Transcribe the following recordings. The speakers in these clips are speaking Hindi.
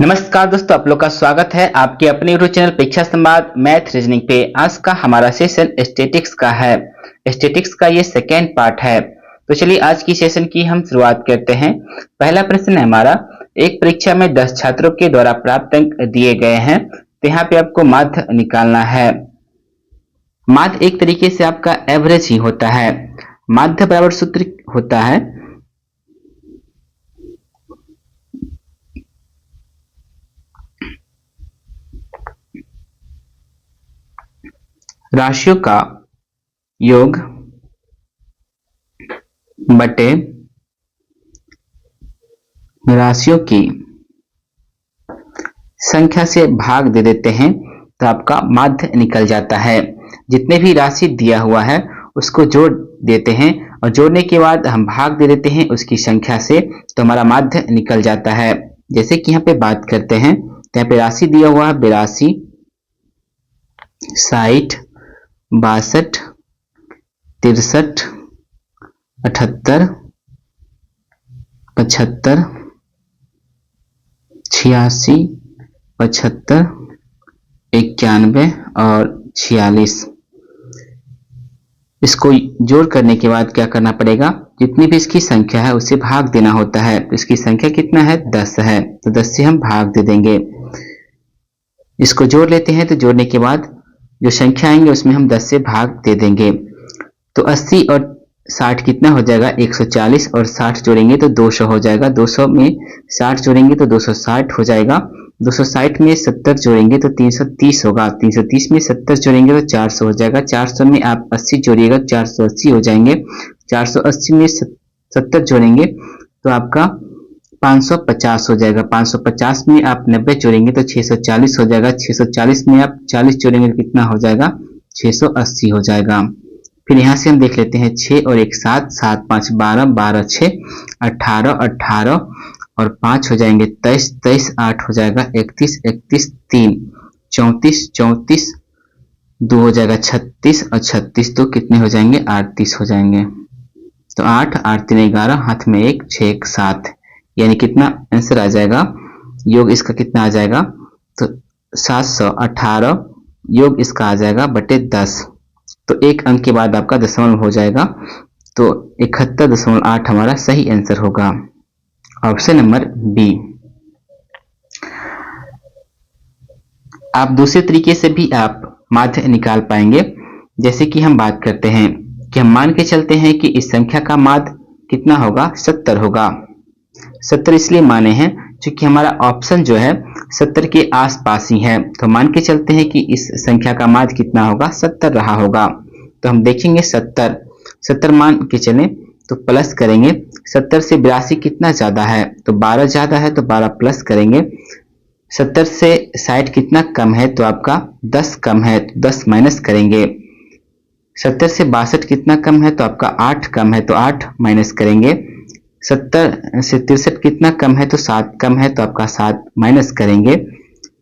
नमस्कार दोस्तों, आप लोग का स्वागत है आपके अपने यूट्यूब चैनल परीक्षा संवाद मैथ रीजनिंग पे। आज का हमारा सेशन स्टैटिक्स का है। स्टैटिक्स का ये सेकेंड पार्ट है। तो चलिए आज की सेशन की हम शुरुआत करते हैं। पहला प्रश्न है हमारा, एक परीक्षा में 10 छात्रों के द्वारा प्राप्त अंक दिए गए हैं, तो यहाँ पे आपको माध्य निकालना है। माध्य एक तरीके से आपका एवरेज ही होता है। माध्य बराबर सूत्र होता है राशियों का योग बटे राशियों की संख्या से भाग दे देते हैं तो आपका माध्य निकल जाता है। जितने भी राशि दिया हुआ है उसको जोड़ देते हैं और जोड़ने के बाद हम भाग दे देते हैं उसकी संख्या से, तो हमारा माध्य निकल जाता है। जैसे कि यहाँ पे बात करते हैं तो यहाँ पे राशि दिया हुआ है 82, 60, 62, 63, 78, 75, 86, 75, 91 और 46। इसको जोड़ करने के बाद क्या करना पड़ेगा, जितनी भी इसकी संख्या है उसे भाग देना होता है। तो इसकी संख्या कितना है, 10 है, तो 10 से हम भाग दे देंगे। इसको जोड़ लेते हैं तो जोड़ने के बाद जो संख्या आएंगे उसमें हम 10 से भाग दे देंगे। तो 80 और 60 कितना हो जाएगा, 140, और 60 जोड़ेंगे तो 200 हो जाएगा। 200 में 60 जोड़ेंगे तो 260 हो जाएगा। 260 में 70 जोड़ेंगे तो 330 होगा। 330 में 70 जोड़ेंगे तो 400 हो जाएगा। 400 में आप 80 जोड़िएगा, 480 हो जाएंगे। 480 में 70 जोड़ेंगे तो आपका 550 हो जाएगा। 550 में आप 90 जोड़ेंगे तो 640 हो जाएगा। 640 में आप 40 जोड़ेंगे तो कितना हो जाएगा, 680 हो जाएगा। फिर यहाँ से हम देख लेते हैं 6 और 1 7, 7 5 12, 12 6 18, 18 और 5 हो जाएंगे 23, 23 8 हो जाएगा 31, 31 3 34, 34 2 हो जाएगा 36 और 36 तो कितने हो जाएंगे, 38 हो जाएंगे। तो 8 8 3 11, हाथ में 1 6 1 7, यानी कितना आंसर आ जाएगा, योग इसका कितना आ जाएगा, तो 718 योग इसका आ जाएगा बटे 10। तो एक अंक के बाद आपका दशमलव हो जाएगा, तो 71.8 हमारा सही आंसर होगा, ऑप्शन नंबर बी। आप दूसरे तरीके से भी आप माध्य निकाल पाएंगे। जैसे कि हम बात करते हैं कि हम मान के चलते हैं कि इस संख्या का माध्य कितना होगा, 70 होगा। 70 इसलिए माने हैं क्योंकि हमारा ऑप्शन जो है 70 के आसपास ही है, तो मान के चलते हैं कि इस संख्या का माध्य कितना होगा, 70 रहा होगा। तो हम देखेंगे 70 मान के चलें तो प्लस करेंगे। 70 से 82 कितना ज्यादा है, तो 12 ज्यादा है, तो 12 प्लस करेंगे। 70 से 60 कितना कम है, तो आपका 10 कम है, तो 10 माइनस करेंगे। 70 से 62 कितना कम है, तो आपका 8 कम है, तो 8 माइनस करेंगे। 70 से 63 कितना कम है, तो 7 कम है, तो आपका 7 माइनस करेंगे।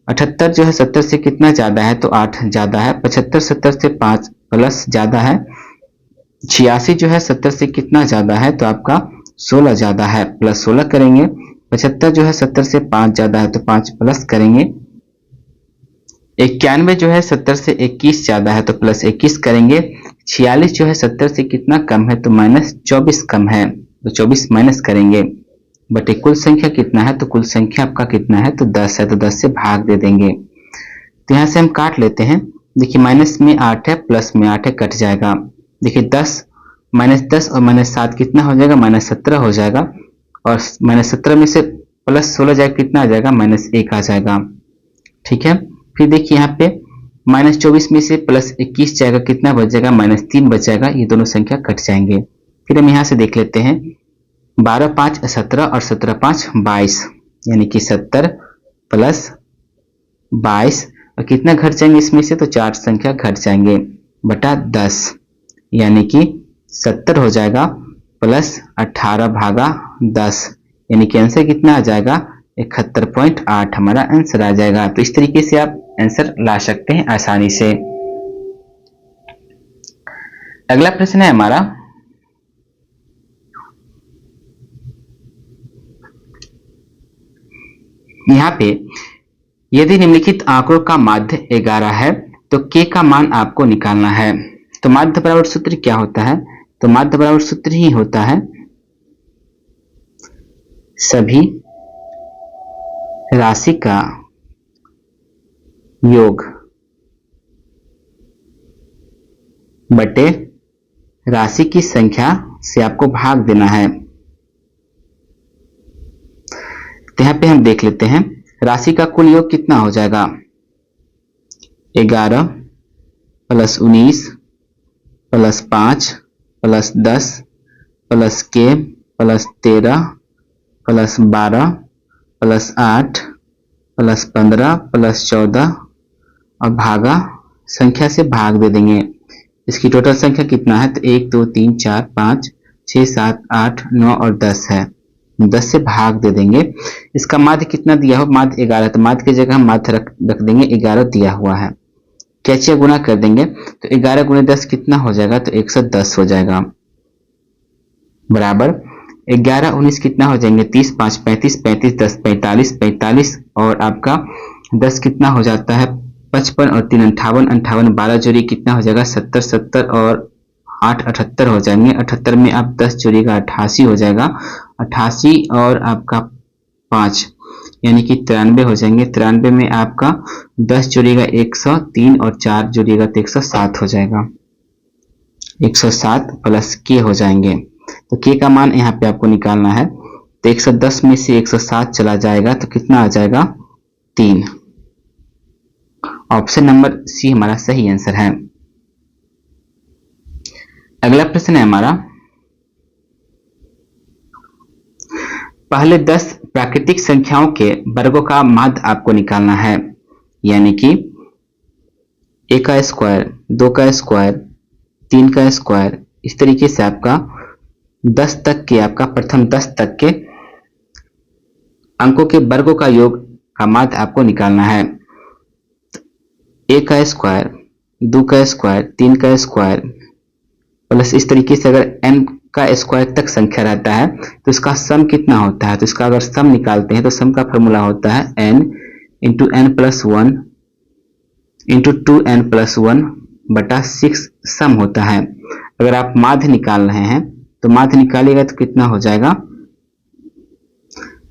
78 जो है 70 से कितना ज्यादा है, तो 8 ज्यादा है। 75 70 से 5 प्लस ज्यादा है। 86 जो है 70 से कितना ज्यादा है, तो आपका 16 ज्यादा है, प्लस 16 करेंगे। 75 जो है 70 से 5 ज्यादा है, तो 5 प्लस करेंगे। 91 जो है 70 से 21 ज्यादा है, तो प्लस 21 करेंगे। 46 जो है 70 से कितना कम है, तो माइनस 24 कम है, तो 24 माइनस करेंगे। बटे कुल संख्या कितना है, तो कुल संख्या आपका कितना है, तो 10 है, तो 10 से भाग दे देंगे। तो यहाँ से हम काट लेते हैं। देखिए माइनस में 8 है, प्लस में 8 है, कट जाएगा। देखिए 10 माइनस 10 और माइनस 7 कितना हो जाएगा, माइनस 17 हो जाएगा। और माइनस 17 में से प्लस 16 जाएगा, कितना आ जाएगा, माइनस 1 आ जाएगा। ठीक है, फिर देखिए यहाँ पे माइनस 24 में से प्लस 21 जाएगा, कितना बच जाएगा, माइनस 3 बच जाएगा। ये दोनों संख्या कट जाएंगे। फिर हम यहाँ से देख लेते हैं 12 5 17 और 17 5 22, यानी कि 70 प्लस 22 और कितना घट जाएंगे इसमें से, तो 4 संख्या घट जाएंगे बटा 10, यानी कि 70 हो जाएगा प्लस 18 भागा 10, यानी कि आंसर कितना आ जाएगा, 71.8 हमारा आंसर आ जाएगा। तो इस तरीके से आप आंसर ला सकते हैं आसानी से। अगला प्रश्न है हमारा, यहाँ पे यदि निम्नलिखित आंकड़ों का माध्य 11 है तो k का मान आपको निकालना है। तो माध्य बराबर सूत्र क्या होता है? तो माध्य बराबर सूत्र ही होता है सभी राशि का योग बटे राशि की संख्या से आपको भाग देना है। तो यहां पे हम देख लेते हैं राशि का कुल योग कितना हो जाएगा। 11 plus 19 plus 5 plus 10 plus k plus 13 plus 12 plus 8 plus 15 plus 14 और भागा संख्या से भाग दे देंगे। इसकी टोटल संख्या कितना है? तो 1 2 3 4 5 6 7 8 9 और 10 है। 10 से भाग दे देंगे। इसका माध्य कितना दिया हो? माध्य 11, तो माध्य की जगह हम माध्य रख देंगे 11 दिया हुआ है। कैचे गुना कर देंगे तो 11 गुने 10 कितना हो जाएगा? तो 110 हो जाएगा बराबर 11 19 कितना हो जाएंगे? 30 5 35 35 10 45 45 और आपका 10 कितना हो जाता है? 55 और 3 58 58 12 जोड़ी कितना हो जाएगा? 70 70 और 8 78 हो जाएंगे। 78 में आप 10 जोड़ेगा 88 हो जाएगा। 88 और आपका 5 यानी कि 93 हो जाएंगे। 93 में आपका 10 जोड़ेगा 103 और 4 जोड़ेगा तो 107 हो जाएगा। 107 प्लस के हो जाएंगे। तो के का मान यहाँ पे आपको निकालना है। तो 110 में से 107 चला जाएगा तो कितना आ जाएगा? 3। ऑप्शन नंबर सी हमारा सही आंसर है। अगला प्रश्न है हमारा, पहले 10 प्राकृतिक संख्याओं के वर्गों का माध्य आपको निकालना है। यानी कि 1 का स्क्वायर, 2 का स्क्वायर, 3 का स्क्वायर, इस तरीके से आपका 10 तक के आपका प्रथम 10 तक के अंकों के वर्गों का योग का माध्य आपको निकालना है। 1 का स्क्वायर, 2 का स्क्वायर, 3 का स्क्वायर प्लस इस तरीके से अगर n का स्क्वायर तक संख्या रहता है तो इसका सम कितना होता है? तो इसका अगर सम निकालते हैं तो सम का फॉर्मूला होता है n into n plus 1 into 2n plus 1 बटा 6 सम होता है। अगर आप माध्य निकाल रहे हैं तो माध्य निकालिएगा तो कितना हो जाएगा?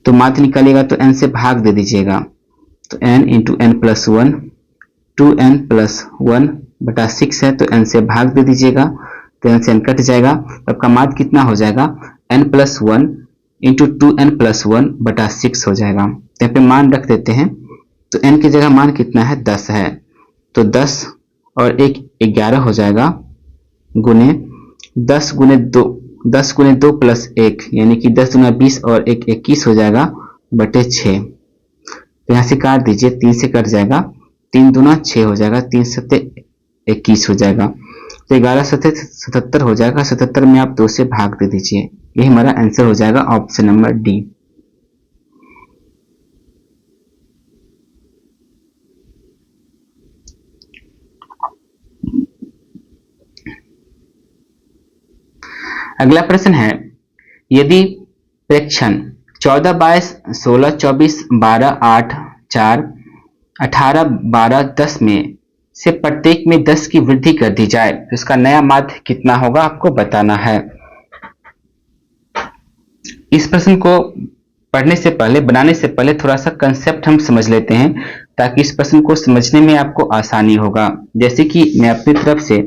तो माध्य निकालिएगा तो n से भाग दे दीजिएगा। तो n into n plus 1 2n plus 1 बटा 6 है तो n से भाग दे दीजिएगा। तो n से n कट जाएगा तो आपका माध्य कितना हो जाएगा? n plus 1 into 2n plus 1 बटा 6 हो जाएगा। तो यहाँ पे मान रख देते हैं। तो n की जगह मान कितना है? 10 है। तो 10 और 1 11 हो जाएगा गुने 10 गुने 2 प्लस 1 यानी कि 10 गुना 20 और 1 21 हो जाएगा बटे 6। तो यहाँ से काट दीजिए, 3 से कट जाएगा, 3 दूना 6 हो जाएगा, 3 सत्ते 21 हो जाएगा। तो 11 सत्ते 77 हो जाएगा। 77 में आप 2 से भाग दे दीजिए। यही हमारा आंसर हो जाएगा ऑप्शन नंबर डी। अगला प्रश्न है, यदि प्रेक्षण 14 22 16 24 12 8 4 18 12 10 में से प्रत्येक में 10 की वृद्धि कर दी जाए तो इसका नया माध्य कितना होगा? आपको बताना है। इस प्रश्न को पढ़ने से पहले, बनाने से पहले थोड़ा सा कंसेप्ट हम समझ लेते हैं ताकि इस प्रश्न को समझने में आपको आसानी होगा। जैसे कि मैं अपनी तरफ से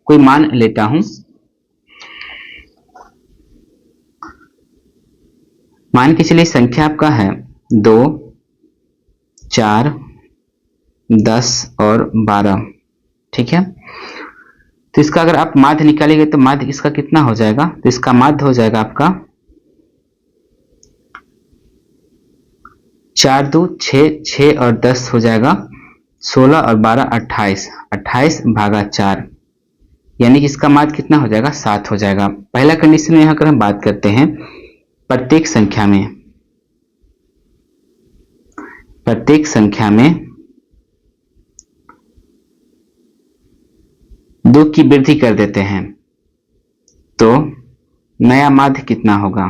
कोई मान लेता हूं, मान के चलिए संख्या आपका है 2 4 10 और 12, ठीक है। तो इसका अगर आप माध्य निकालेंगे तो माध्य इसका कितना हो जाएगा? तो इसका माध्य हो जाएगा आपका 4 2 6 6 और 10 हो जाएगा 16 और 12 28 28 भागा 4 यानी कि इसका माध्य कितना हो जाएगा? 7 हो जाएगा। पहला कंडीशन में यहां अगर हम बात करते हैं प्रत्येक संख्या में 2 की वृद्धि कर देते हैं तो नया माध्य कितना होगा?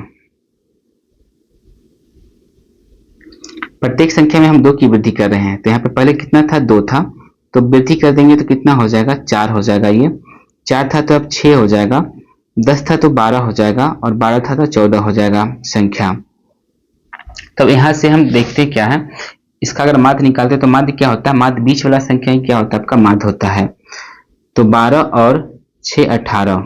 प्रत्येक संख्या में हम 2 की वृद्धि कर रहे हैं, तो यहाँ पे पहले कितना था, 2 था, तो वृद्धि कर देंगे तो कितना हो जाएगा, 4 हो जाएगा। ये 4 था तो अब 6 हो जाएगा, 10 था तो 12 हो जाएगा, और 12 था तो 14 हो जाएगा संख्या। तो यहाँ से हम देखते क्या है, इसका अगर माध्य निकालते तो माध्य क्या होता है, माध्य बीच वाला संख्या ही क्या होता है, आपका माध्य होता है। तो 12 और 6 18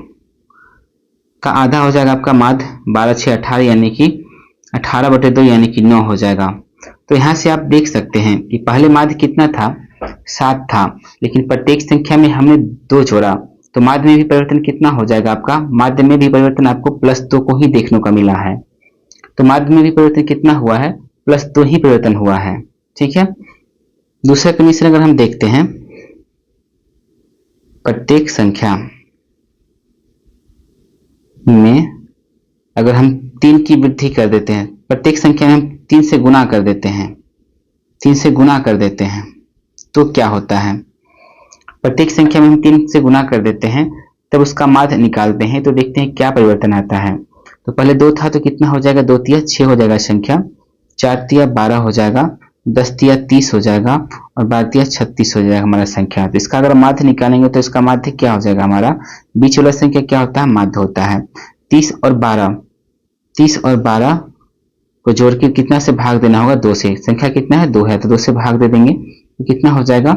का आधा हो जाएगा आपका माध्य, 12 6 18 यानी कि 18/2 यानी कि 9 हो जाएगा। तो यहाँ से आप देख सकते हैं कि पहले माध्य कितना था, 7 था, लेकिन प्रत्येक संख्या में हमने 2 जोड़ा, तो माध्य में भी परिवर्तन कितना हो जाएगा आपका, माध्य में भी परिवर्तन आपको +2 को ही देखने को मिला है। तो माध्य में भी परिवर्तन कितना हुआ है, +2 ही परिवर्तन हुआ है। ठीक है। दूसरा कंडीशन अगर हम देखते हैं, प्रत्येक संख्या में अगर हम 3 की वृद्धि कर देते हैं, प्रत्येक संख्या में हम 3 से गुणा कर देते हैं, 3 से गुणा कर देते हैं, तो क्या होता है, प्रत्येक संख्या में हम 3 से गुणा कर देते हैं, तब उसका माध्य निकालते हैं, तो देखते हैं क्या परिवर्तन आता है। तो पहले 2 था तो कितना हो जाएगा, 2 तिया 6 हो जाएगा संख्या, 4 तिया 12 हो जाएगा, 10 तिया 30 हो जाएगा, और 12 तिया 36 हो जाएगा हमारा संख्या। तो इसका अगर माध्य निकालेंगे तो इसका माध्य क्या हो जाएगा, हमारा बीच वाला संख्या क्या होता है, माध्य होता है। 30 और 12 को जोड़ के कितना से भाग देना होगा, 2 से। संख्या कितना है, 2 है, तो 2 से भाग दे देंगे तो कितना हो जाएगा,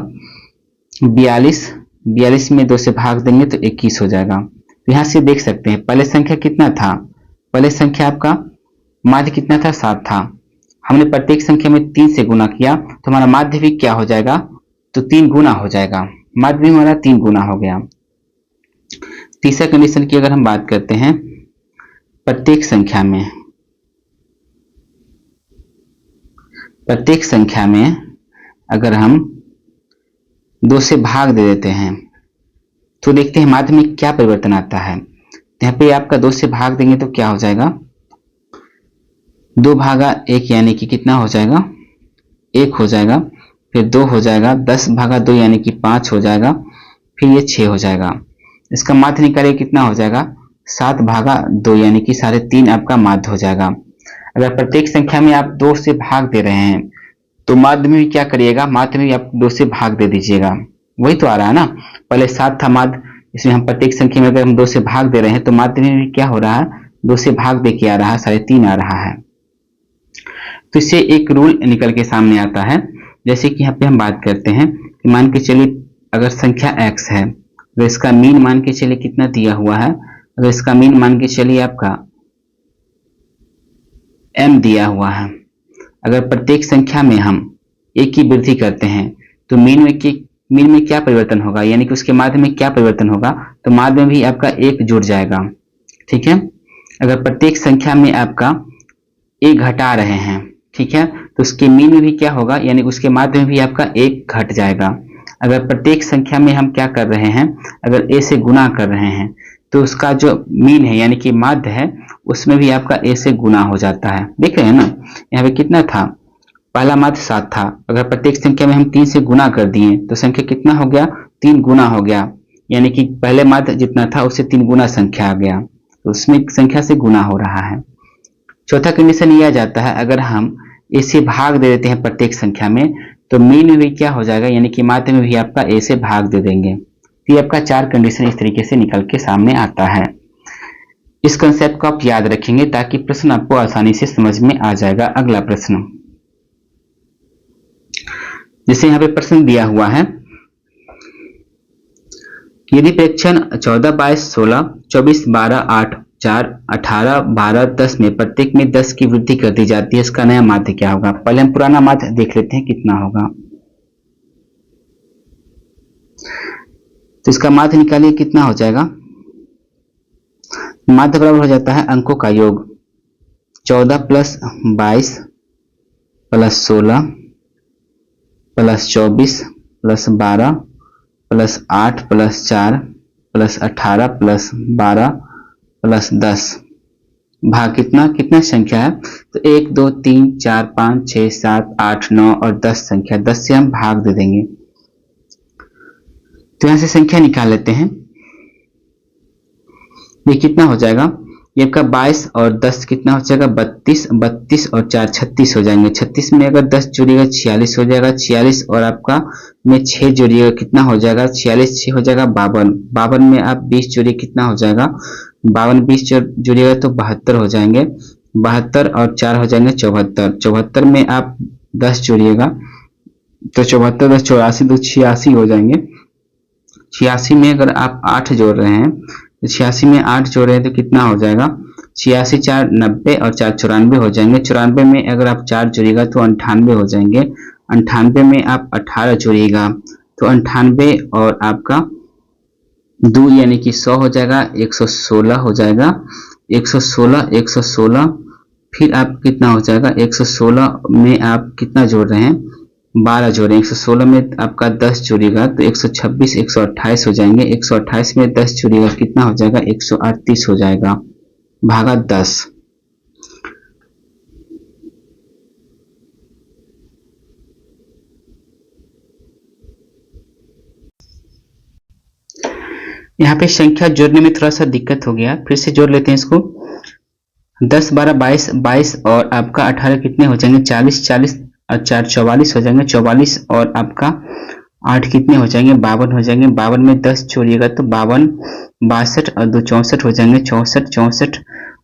42 में 2 से भाग देंगे तो 21 हो जाएगा। तो यहाँ से देख सकते हैं पहले संख्या कितना था, पहले संख्या आपका माध्य कितना था, 7 था, हमने प्रत्येक संख्या में 3 से गुना किया, तो हमारा माध्य भी क्या हो जाएगा, तो 3 गुना हो जाएगा, माध्य भी हमारा 3 गुना हो गया। तीसरा कंडीशन की अगर हम बात करते हैं, प्रत्येक संख्या में अगर हम 2 से भाग दे देते हैं, तो देखते हैं माध्य में क्या परिवर्तन आता है। यहाँ पे आपका 2 से भाग देंगे तो क्या हो जाएगा, 2/1 यानी कि कितना हो जाएगा, 1 हो जाएगा, फिर 2 हो जाएगा, 10/2 यानी कि 5 हो जाएगा, फिर ये 6 हो जाएगा। इसका माध्य निकालिए कितना हो जाएगा, 7/2 यानी कि 3.5 आपका माध्य हो जाएगा। अगर प्रत्येक संख्या में आप 2 से भाग दे रहे हैं, तो माध्य में भी क्या करिएगा, माध्य में भी आप 2 से भाग दे दीजिएगा, वही तो आ रहा है ना। पहले 7 था माध्य, इसमें हम प्रत्येक संख्या में अगर हम 2 से भाग दे रहे हैं, तो माध्य में भी क्या हो रहा है, 2 से भाग दे के आ रहा है, 3.5 आ रहा है। तो इससे एक रूल निकल के सामने आता है, जैसे कि यहाँ पे हम बात करते हैं कि मान के चलिए अगर संख्या x है, तो इसका मीन मान के चलिए कितना दिया हुआ है, अगर इसका मीन मान के चलिए आपका m दिया हुआ है। अगर प्रत्येक संख्या में हम 1 की वृद्धि करते हैं, तो मीन में क्या परिवर्तन होगा, यानी कि उसके माध्य में क्या परिवर्तन होगा, तो माध्य में भी आपका 1 जुड़ जाएगा। ठीक है। अगर प्रत्येक संख्या में आपका 1 घटा रहे हैं, ठीक है, तो उसके मीन में भी क्या होगा, यानी उसके माध्य में भी आपका 1 घट जाएगा। अगर प्रत्येक संख्या में हम क्या कर रहे हैं, अगर a से गुना कर रहे हैं, तो उसका जो मीन है यानी कि माध्य है, उसमें भी आपका a से गुना हो जाता है। देख रहे हैं ना, यहाँ पे कितना था, पहला माध्य 7 था, अगर प्रत्येक संख्या में हम 3 से गुना कर दिए तो संख्या कितना हो गया, 3 गुना हो गया, यानी कि पहले माध्य जितना था उससे 3 गुना संख्या आ गया, तो उसमें संख्या से गुना हो रहा है। चौथा कंडीशन यह आ जाता है, अगर हम a से भाग दे देते हैं प्रत्येक संख्या में, तो मीन में भी क्या हो जाएगा, यानी कि माध्य में भी आपका a से भाग दे देंगे। तो ये आपका 4 कंडीशन इस तरीके से निकल के सामने आता है। इस कंसेप्ट को आप याद रखेंगे ताकि प्रश्न आपको आसानी से समझ में आ जाएगा। अगला प्रश्न, जैसे यहाँ पे प्रश्न दिया हुआ है, यदि प्रेक्षण 14 22 16 24 12 8 4 18 12 10 में प्रत्येक में 10 की वृद्धि कर दी जाती है, इसका नया माध्य क्या होगा। पहले हम पुराना माध्य देख लेते हैं कितना होगा। तो इसका माध्य निकालिए, कितना हो जाएगा, माध्य बराबर हो जाता है अंकों का योग, 14 + 22 + 16 + 24 + 12 + 8 + 4 + 18 + 12 + 10 भाग कितना संख्या है, तो 1 2 3 4 5 6 7 8 9 और 10 संख्या, 10 से हम भाग दे देंगे। तो यहां से संख्या निकाल लेते हैं, ये कितना हो जाएगा, ये आपका 22 और 10 कितना हो जाएगा 32, 32 और 4 36 हो जाएंगे। 36 में अगर 10 जोड़िएगा 46 हो जाएगा। 46 और आपका में 6 जोड़िएगा कितना हो जाएगा 46 6 हो जाएगा 52। 52 में आप 20 जोड़िए कितना हो जाएगा 52 20 जोड़िएगा तो 72 हो जाएंगे। 72 और 4 हो जाएंगे 74। 74 में आप 10 जोड़िएगा तो 74 10 84 तो 86 हो जाएंगे। 86 में अगर आप 8 जोड़ रहे हैं तो 86 में 8 जोड़ रहे हैं तो कितना हो जाएगा 86 4 90 और 4 94 हो जाएंगे। 94 में अगर आप 4 जोड़िएगा तो 98 हो जाएंगे। 98 में आप 18 जोड़िएगा तो 98 और आपका 2 यानी कि 100 हो जाएगा। 116 हो जाएगा। 116 फिर आप कितना हो जाएगा 116 में आप कितना जोड़ रहे हैं 12 जोड़े। 116 में आपका 10 जोड़िएगा तो 126 128 हो जाएंगे। 128 में 10 जोड़िएगा कितना हो जाएगा 138 हो जाएगा भागा 10। यहाँ पे संख्या जोड़ने में थोड़ा सा दिक्कत हो गया, फिर से जोड़ लेते हैं इसको। 10 12 22 22 और आपका 18 कितने हो जाएंगे 40 40 और 4 44 हो जाएंगे। 44 और आपका 8 कितने हो जाएंगे 52 हो जाएंगे। 52 में 10 जोड़िएगा तो 52 62 और 2 64 हो जाएंगे। 64 64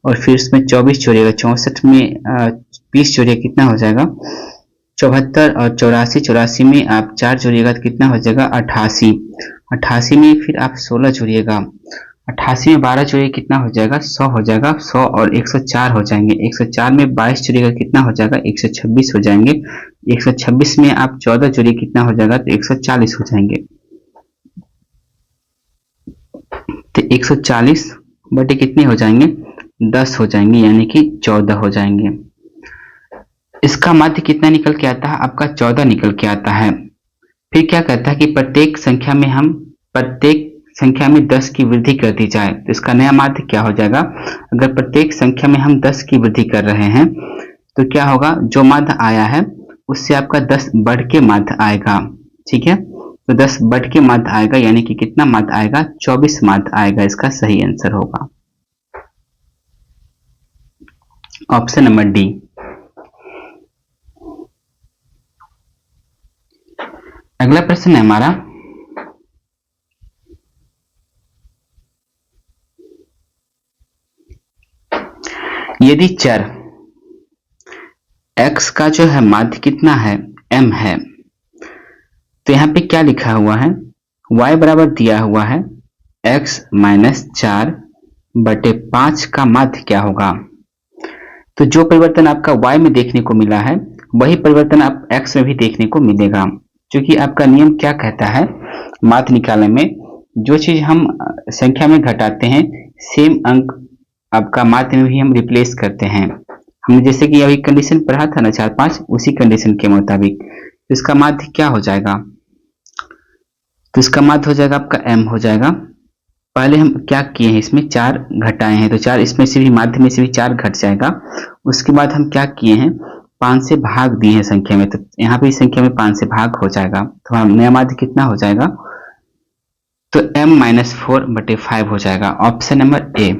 और फिर उसमें 24 जोड़िएगा। 64 में 20 जोड़िए कितना हो जाएगा 74 और 84 84 में आप 4 जोड़िएगा तो कितना हो जाएगा 88। 88 में फिर आप 16 जोड़िएगा। 88 में 12 जोड़िए कितना हो जाएगा 100 हो जाएगा। 100 और 104 हो जाएंगे। 104 में 22 जोड़िएगा कितना हो जाएगा 126 हो जाएंगे। 126 में आप 14 जोड़िए कितना हो जाएगा तो 140 हो जाएंगे। तो 140 बटे कितने हो जाएंगे 10 हो जाएंगे यानी कि 14 हो जाएंगे। इसका माध्य कितना निकल के आता है आपका 14 निकल के आता है। फिर क्या कहता है कि प्रत्येक संख्या में 10 की वृद्धि कर दी जाए तो इसका नया माध्य क्या हो जाएगा। अगर प्रत्येक संख्या में हम 10 की वृद्धि कर रहे हैं तो क्या होगा जो माध्य आया है उससे आपका 10 बढ़ के माध्य आएगा। ठीक है, तो 10 बढ़ के माध्य आएगा यानी कि कितना माध्य आएगा 24 माध्य आएगा। इसका सही आंसर होगा ऑप्शन नंबर डी। अगला प्रश्न है हमारा यदि चर x का जो है माध्य कितना है m है तो यहाँ पे क्या लिखा हुआ है y बराबर दिया हुआ है x माइनस 4 बटे 5 का माध्य क्या होगा। तो जो परिवर्तन आपका y में देखने को मिला है वही परिवर्तन आप x में भी देखने को मिलेगा, क्योंकि आपका नियम क्या कहता है माध्य निकालने में जो चीज हम संख्या में घटाते हैं सेम अंक आपका माध्य में भी हम रिप्लेस करते हैं। हमने जैसे कि अभी कंडीशन पढ़ा था ना 4 5 उसी कंडीशन के मुताबिक तो इसका माध्य क्या हो जाएगा तो इसका माध्य हो जाएगा आपका m हो जाएगा। पहले हम क्या किए हैं इसमें 4 घटाए हैं तो 4 इसमें से भी माध्य में से भी 4 घट जाएगा। उसके बाद हम क्या किए हैं 5 से भाग दिए हैं संख्या में तो यहाँ पे संख्या में 5 से भाग हो जाएगा तो हम नया माध्य कितना हो जाएगा तो m-4 बटे 5 हो जाएगा ऑप्शन नंबर ए।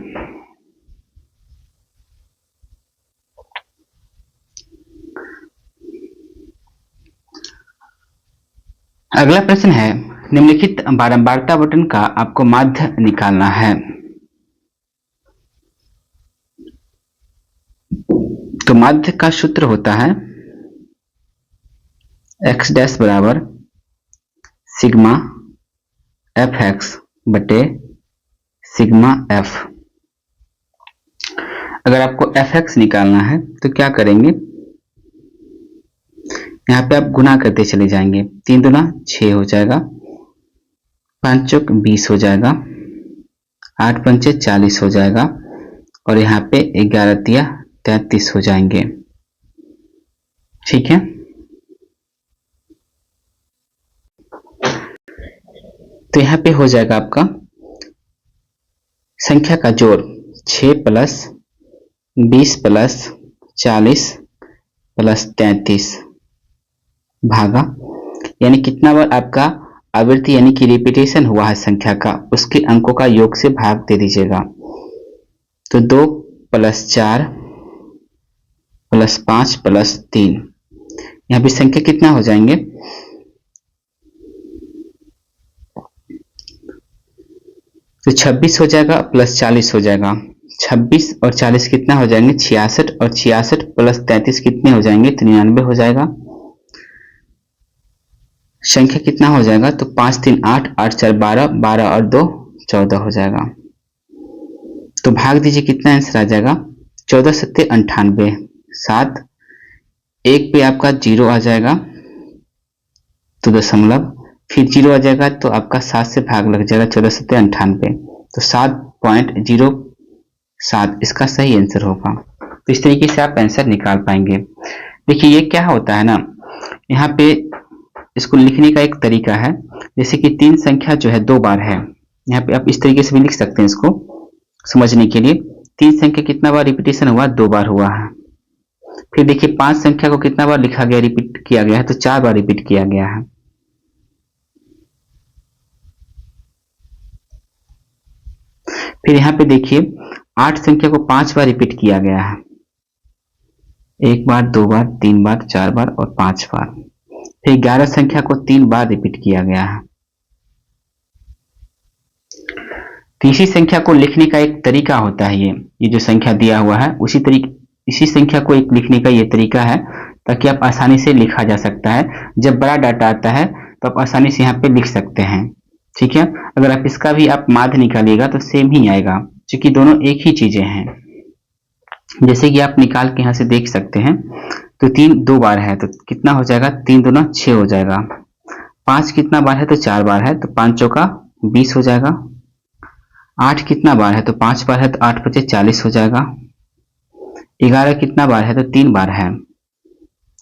अगला प्रश्न है निम्नलिखित बारंबारता बटन का आपको माध्य निकालना है। तो माध्य का सूत्र होता है x डैश बराबर सिग्मा एफ एक्स बटे सिग्मा एफ। अगर आपको एफ एक्स निकालना है तो क्या करेंगे यहाँ पे आप गुना करते चले जाएंगे 3 दूना 6 हो जाएगा 5 चौक 20 हो जाएगा 8 पंचे 40 हो जाएगा और यहाँ पे 11 तिया 33 हो जाएंगे। ठीक है, तो यहाँ पे हो जाएगा आपका संख्या का जोड़ 6 प्लस 20 प्लस 40 प्लस 33 भागा यानी कितना बार आपका आवृत्ति यानी कि रिपीटेशन हुआ है संख्या का उसके अंकों का योग से भाग दे दीजिएगा। तो 2 प्लस 4 प्लस 5 प्लस 3। यहाँ पे संख्या कितना हो जाएंगे, तो 26 हो जाएगा प्लस 40 हो जाएगा। 26 और 40 कितना हो जाएंगे, 66, और 66 प्लस 33 कितने हो जाएंगे, 93 हो जाएगा। संख्या कितना हो जाएगा, तो 5 3 8, 8 4 12, 12 और 2 14 हो जाएगा। तो भाग दीजिए, कितना आंसर आ जाएगा, 14 सत्ते 98, 7 1 पे आपका 0 आ जाएगा, तो दशमलव, फिर 0 आ जाएगा तो आपका 7 से भाग लग जाएगा, 14 सत्ते 98, तो 7.07 इसका सही आंसर होगा। तो इस तरीके से आप आंसर निकाल पाएंगे। देखिए ये क्या होता है ना, यहाँ पे इसको लिखने का एक तरीका है, जैसे कि 3 संख्या जो है 2 बार है, यहाँ पे आप इस तरीके से भी लिख सकते हैं इसको समझने के लिए। 3 संख्या कितना बार रिपीटेशन हुआ, 2 बार हुआ है। फिर देखिए 5 संख्या को कितना बार लिखा गया, रिपीट किया गया है, तो 4 बार रिपीट किया गया है। फिर यहाँ पे देखिए 8 संख्या को 5 बार रिपीट किया गया है, 1 बार 2 बार 3 बार 4 बार और 5 बार। फिर 11 संख्या को 3 बार रिपीट किया गया है। तीसरी संख्या को लिखने का एक तरीका होता है, ये जो संख्या दिया हुआ है इसी संख्या को एक लिखने का ये तरीका है, ताकि आप आसानी से लिखा जा सकता है। जब बड़ा डाटा आता है तो आप आसानी से यहाँ पे लिख सकते हैं, ठीक है। अगर आप इसका भी आप माध्य निकालिएगा तो सेम ही आएगा, क्योंकि दोनों एक ही चीजें हैं। जैसे कि आप निकाल के यहाँ से देख सकते हैं, तो 3 2 बार है तो कितना हो जाएगा, 3 दूना 6 हो जाएगा। 5 कितना बार है, तो 4 बार है, तो 5 चौका 20 हो जाएगा। 8 कितना बार है, तो 5 बार है, तो 8 पचे 40 हो जाएगा। 11 कितना बार है, तो 3 बार है,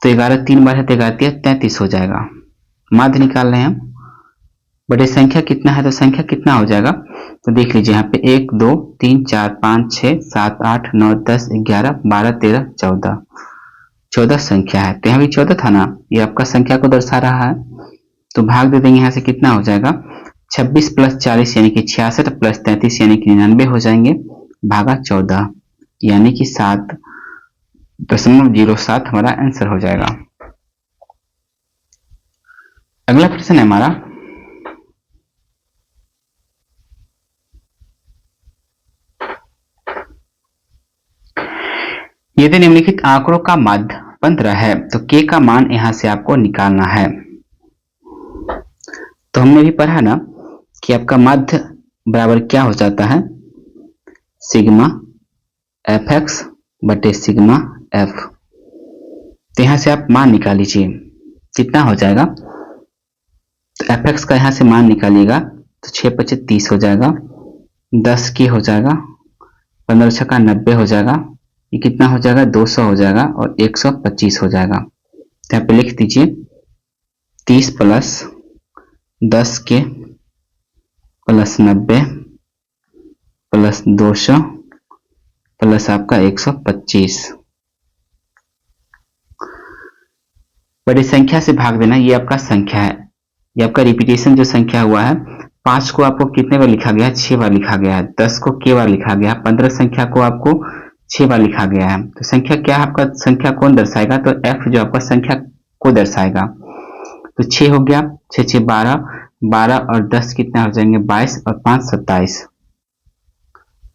तो 11 3 बार है, तो 11 33 हो जाएगा। माध्य निकाल रहे हैं हम। बड़े संख्या कितना है, तो संख्या कितना हो जाएगा, तो देख लीजिए यहाँ पे 1 2 3 4 5 6 7 8 9 10 11 12 13 14 14 संख्या है। तो यहाँ भी 14 था ना, ये आपका संख्या को दर्शा रहा है। तो भाग दे देंगे, यहाँ से कितना हो जाएगा, 26 प्लस 40 यानी कि 66 प्लस 33 यानी कि 99 हो जाएंगे, भागा 14 यानी कि 7.07 हमारा आंसर हो जाएगा। अगला प्रश्न है हमारा, यदि निम्नलिखित आंकड़ों का माध्य 15 है तो k का मान यहां से आपको निकालना है। तो हमने भी पढ़ा ना कि आपका माध्य बराबर क्या हो जाता है, सिग्मा fx बटे सिग्मा f। तो यहां से आप मान निकाल लीजिए, कितना हो जाएगा, तो fx का यहां से मान निकालिएगा तो 6 पचे 30 हो जाएगा, 10 k हो जाएगा, 15 छक्का 90 हो जाएगा, ये कितना हो जाएगा, 200 हो जाएगा और 125 हो जाएगा। तो यहाँ पे लिख दीजिए 30 प्लस 10 के प्लस 90 प्लस 200 प्लस आपका 125। बड़ी संख्या से भाग देना, ये आपका संख्या है, ये आपका रिपीटेशन जो संख्या हुआ है। 5 को आपको कितने बार लिखा गया है, 6 बार लिखा गया है। 10 को k बार लिखा गया है। 15 संख्या को आपको 6 बार लिखा गया है। तो संख्या क्या है आपका, संख्या कौन दर्शाएगा, तो f जो आपका संख्या को दर्शाएगा। तो 6 हो गया, 6 6 12, 12 और 10 कितना हो जाएंगे, 22 और 5 27,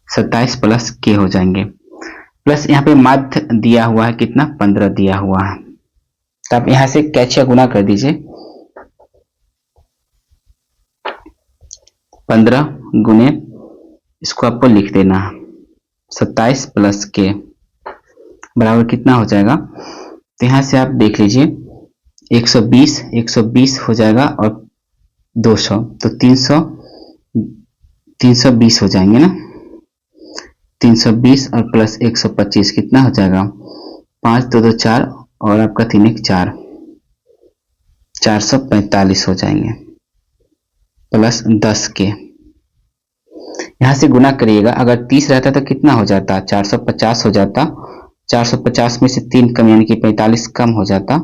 27 प्लस k हो जाएंगे। प्लस यहाँ पे माध्य दिया हुआ है कितना, 15 दिया हुआ है। तो आप यहां से कैचिया गुना कर दीजिए, 15 गुने इसको आपको लिख देना है 27 प्लस के बराबर कितना हो जाएगा। तो यहां से आप देख लीजिए 120 हो जाएगा और 200 तो 320 हो जाएंगे ना। 320 और प्लस 125 कितना हो जाएगा, 5 2 2 4 और आपका 3 1 4, 445 हो जाएंगे प्लस 10 के। यहां से गुना करिएगा, अगर 30 रहता तो कितना हो जाता, 450 हो जाता। 450 में से 3 कम यानी कि 45 कम हो जाता,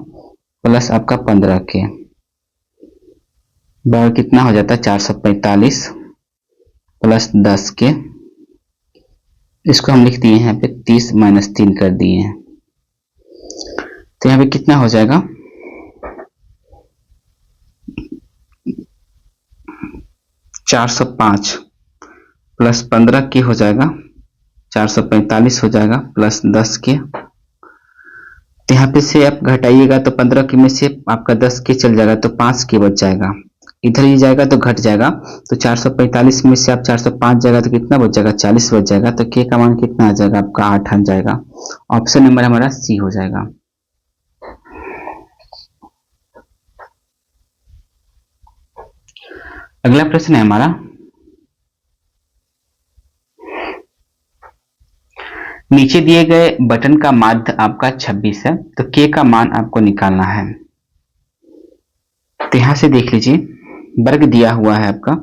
प्लस आपका 15 के बराबर कितना हो जाता, 445 प्लस 10 के इसको हम लिख दिए हैं यहाँ पे 30 माइनस 3 कर दिए हैं। तो यहाँ पे कितना हो जाएगा, 405 प्लस 15 के हो जाएगा 445 हो जाएगा, प्लस 10 के। तो यहाँ पे से आप घटाइएगा तो 15 के में से आपका 10 के चल जाएगा तो 5 के बच जाएगा, इधर ही जाएगा तो घट जाएगा। तो 445 में से आप 405 जाएगा तो कितना बच जाएगा, 40 बच जाएगा। तो के का मान कितना आ जाएगा आपका, 8 आ जाएगा। ऑप्शन नंबर हमारा सी हो जाएगा। अगला प्रश्न है हमारा, नीचे दिए गए बटन का माध्य आपका 26 है, तो के का मान आपको निकालना है। तो यहां से देख लीजिए, वर्ग दिया हुआ है आपका,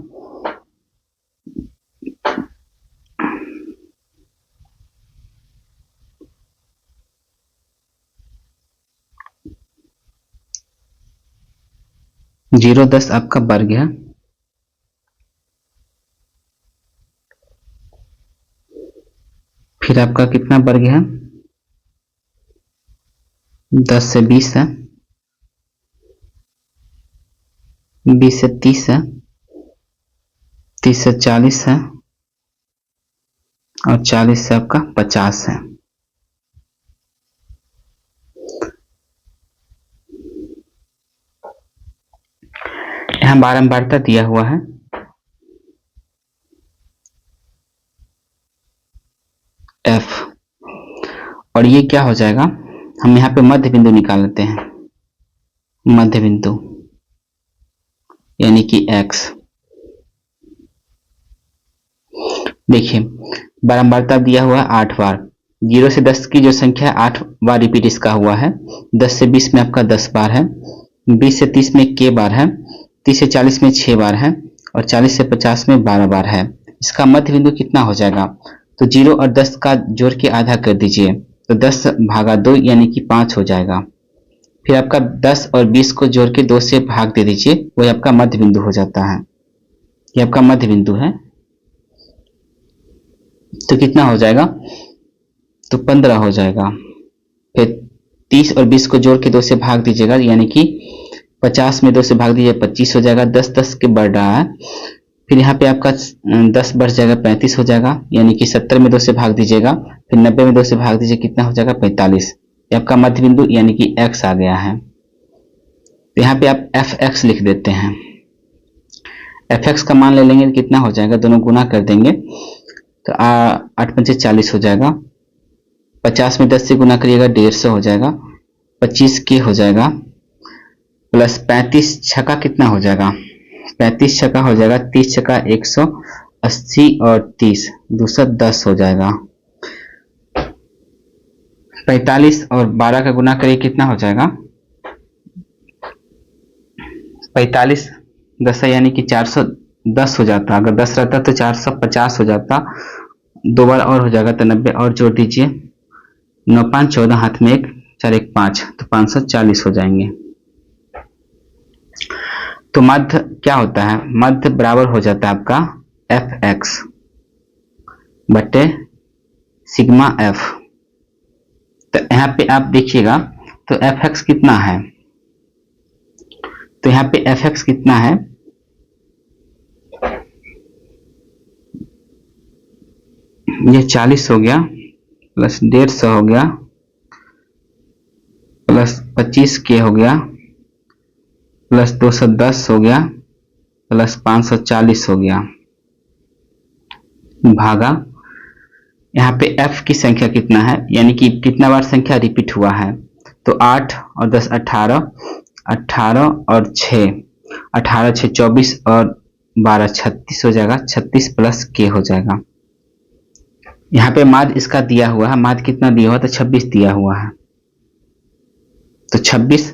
जीरो 10 आपका वर्ग है, फिर आपका कितना वर्ग है, 10 से 20 है, 20 से 30 है, 30 से 40 है, और 40 से आपका 50 है। यहां बारंबारता दिया हुआ है, एफ, और ये क्या हो जाएगा, हम यहाँ पे मध्य बिंदु निकाल लेते हैं, मध्य बिंदु यानी कि x। देखिए बारंबारता दिया हुआ है 8 बार, 0 से 10 की जो संख्या है 8 बार रिपीट इसका हुआ है, 10 से 20 में आपका 10 बार है, 20 से 30 में k बार है, 30 से 40 में 6 बार है, और 40 से 50 में 12 बार है। इसका मध्य बिंदु कितना हो जाएगा, तो 0 और 10 का जोड़ के आधा कर दीजिए, तो 10 भागा 2 यानी कि 5 हो जाएगा। फिर आपका 10 और 20 को जोड़ के 2 से भाग दे दीजिए, वही आपका मध्य बिंदु हो जाता है। ये आपका मध्य बिंदु है। तो कितना हो जाएगा, तो 15 हो जाएगा। फिर 30 और 20 को जोड़ के 2 से भाग दीजिएगा, यानी कि 50 में 2 से भाग दीजिए 25 हो जाएगा। 10 10 के बढ़ रहा है, फिर यहाँ पे आपका 10 बढ़ जाएगा 35 हो जाएगा, यानी कि 70 में 2 से भाग दीजिएगा, फिर 90 में 2 से भाग दीजिए, कितना हो जाएगा 45। ये आपका मध्य बिंदु यानी कि x आ गया है। तो यहाँ पे आप fx लिख देते हैं, fx का मान ले लेंगे तो कितना हो जाएगा, दोनों गुना कर देंगे तो 8 पंचे 40 हो जाएगा, 50 में 10 से गुना करिएगा 150 हो जाएगा, 25 के हो जाएगा, प्लस 35 छक्का कितना हो जाएगा, 35 छक्का हो जाएगा, 30 छक्का 180 और 30 210 हो जाएगा। 45 और 12 का गुना करिए कितना हो जाएगा, 45 10 यानी कि 410 हो जाता, अगर 10 रहता तो 450 हो जाता, 2 बार और हो जाएगा तो 90 और जोड़ दीजिए, 9 5 14 हाथ में 1 4 1 5, तो 540 हो जाएंगे। तो मध्य क्या होता है, मध्य बराबर हो जाता है आपका fx बटे सिग्मा f। तो यहाँ पे आप देखिएगा तो fx कितना है, तो यहाँ पे fx कितना है, ये 40 हो गया, प्लस 150 हो गया, प्लस 25 के हो गया, प्लस 210 हो गया, प्लस 540 हो गया, भागा यहाँ पे f की संख्या कितना है, यानी कि कितना बार संख्या रिपीट हुआ है, तो 8 और 10 18, 18 और 6 18 6 24 और 12 36 हो जाएगा, 36 प्लस के हो जाएगा। यहाँ पे माध्य इसका दिया हुआ है, माध्य कितना दिया हुआ, तो 26 दिया हुआ है, तो 26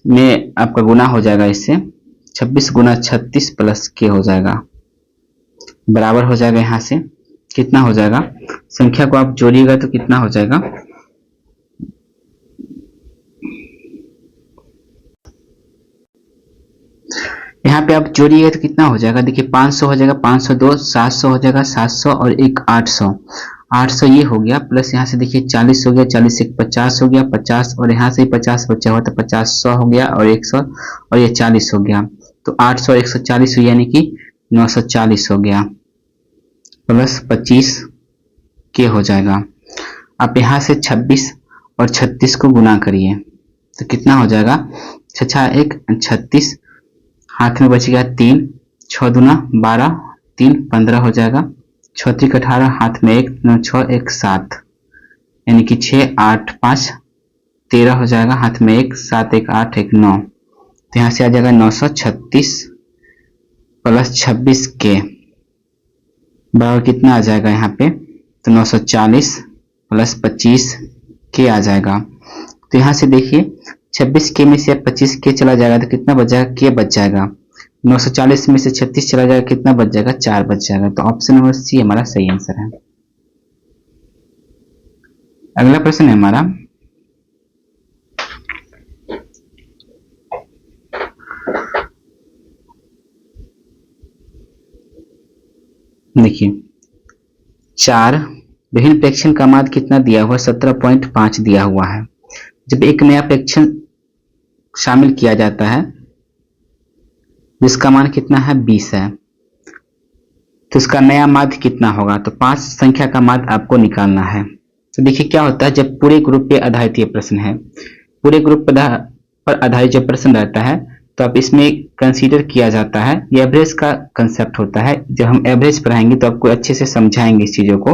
में आपका गुना हो जाएगा, इससे 26 गुना 36 प्लस के हो जाएगा, बराबर हो जाएगा। यहाँ से कितना हो जाएगा, संख्या को आप जोड़िएगा तो कितना हो जाएगा, यहाँ पे आप जोड़िएगा तो कितना हो जाएगा, देखिए 500 हो जाएगा, 502 700 हो जाएगा, 700 और 1 800, 800 ये हो गया, प्लस यहाँ से देखिए 40 हो गया, 40 से 50 हो गया, 50 और यहाँ से 50 बचा हुआ तो 50 100 हो गया और 100 और ये 40 हो गया, तो 800 और 140 हुई यानी कि 940 हो गया, प्लस 25 के हो जाएगा। आप यहाँ से 26 और 36 को गुना करिए तो कितना हो जाएगा, 6 1 36, हाथ में बचेगा 3, 6 दूना 12, 3 15 हो जाएगा, 6 3 18, हाथ में 1, 9 6 1 7, यानी कि 6 8 5 13 हो जाएगा, हाथ में 1, 7 1 8 1 9, तो यहाँ से आ जाएगा 936 प्लस 26 के बराबर कितना आ जाएगा यहाँ पे, तो 940 प्लस 25 के आ जाएगा। तो यहाँ से देखिए 26 के में से 25 के चला जाएगा तो कितना बच जाएगा, के बच जाएगा, 940 में से 36 चला जाएगा कितना बच जाएगा, 4 बच जाएगा। तो ऑप्शन नंबर सी हमारा सही आंसर है। अगला प्रश्न है हमारा, देखिए 4 विभिन्न प्रेक्षण का मान कितना दिया हुआ, 17.5 दिया हुआ है। जब एक नया प्रेक्षण शामिल किया जाता है जिसका मान कितना है, 20 है, तो इसका नया माध्य कितना होगा, तो 5 संख्या का माध्य आपको निकालना है। तो देखिए क्या होता है, जब पूरे ग्रुप पे आधारित ये प्रश्न है, पूरे ग्रुप पर आधारित जो प्रश्न रहता है तो अब इसमें कंसीडर किया जाता है, ये एवरेज का कंसेप्ट होता है। जब हम एवरेज पढ़ाएंगे तो आपको अच्छे से समझाएंगे इस चीजों को,